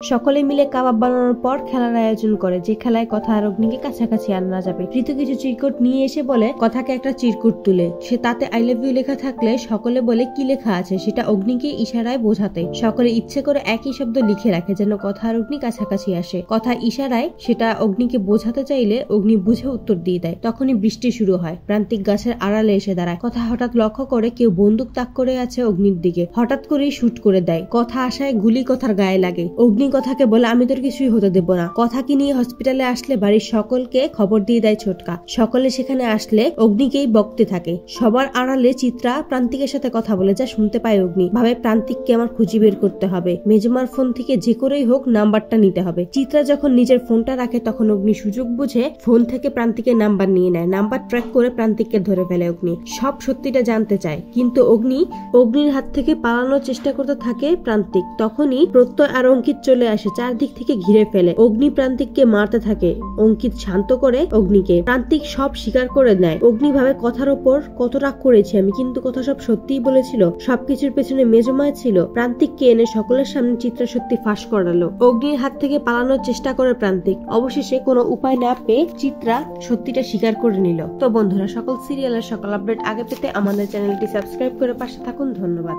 সকলে মিলে কাবাব বানানোর পর খেলার আয়োজন করে, যে খেলায় কথা আর অগ্নিকে কাছাকাছি আনা যাবে। ঋতু কিছু চিরকুট নিয়ে এসে বলে কথাকে একটা চিরকুট তুলে, সে তাতে আই লাভ ইউ লেখা থাকলে সকলে বলে কি লেখা আছে সেটা অগ্নিকে ইশারায় বোঝাতে। সকলে ইচ্ছে করে একই শব্দ লিখে রাখে যেন কথা আর অগ্নি কাছাকাছি আসে। কথা ইশারায় সেটা অগ্নিকে বোঝাতে চাইলে অগ্নি বুঝে উত্তর দিয়ে দেয়। তখনই বৃষ্টি শুরু হয়। প্রান্তিক গাছের আড়ালে এসে দাঁড়ায়। কথা হঠাৎ লক্ষ্য করে কেউ বন্দুক তাক করে আছে অগ্নির দিকে। হঠাৎ করেই শুট করে দেয়। কথা আশায় গুলি কথার গায়ে লাগে। অগ্নি কথাকে বলে আমি তোর কিছুই হতে দেব না। কথাকে নিয়ে হসপিটালে আসলে বাড়ির সকলকে খবর দিয়ে দেয় ছোটকা। সকলে সেখানে আসলে অগ্নিকেই বকতে থাকে। সবার আড়ালে চিত্রা প্রান্তিকের সাথে কথা বলে, যা শুনতে পায় অগ্নি। ভাবে প্রান্তিককে আমার খুঁজে বের করতে হবে। মেজমার ফোন থেকে যে করেই হোক নাম্বারটা নিতে হবে। চিত্রা যখন নিজের ফোনটা রাখে তখন অগ্নি সুযোগ বুঝে ফোন থেকে প্রান্তিকের নাম্বার নিয়ে নেয়। নাম্বার ট্র্যাক করে প্রান্তিককে ধরে ফেলে অগ্নি। সব সত্যিটা জানতে চায়, কিন্তু অগ্নির হাত থেকে পালানোর চেষ্টা করতে থাকে প্রান্তিক। তখনই প্রত্যয় আর অঙ্কিত চলে আসে, চারদিক থেকে ঘিরে ফেলে। অগ্নি প্রান্তিককে মারতে থাকে। অঙ্কিত শান্ত করে অগ্নিকে। প্রান্তিক সব স্বীকার করে নেয়। অগ্নি ভাবে কথার ওপর কত রাগ করেছি আমি, কিন্তু কথা সব সত্যিই বলেছিল। সবকিছুর পেছনে মেজমায় ছিল। প্রান্তিককে এনে সকলের সামনে চিত্রা সত্যি ফাঁস করালো। অগ্নির হাত থেকে পালানোর চেষ্টা করে প্রান্তিক। অবশেষে কোনো উপায় না পেয়ে চিত্রা সত্যিটা স্বীকার করে নিল। তো বন্ধুরা, সকল সিরিয়ালের সকল আপডেট আগে পেতে আমাদের চ্যানেলটি সাবস্ক্রাইব করে পাশে থাকুন। ধন্যবাদ।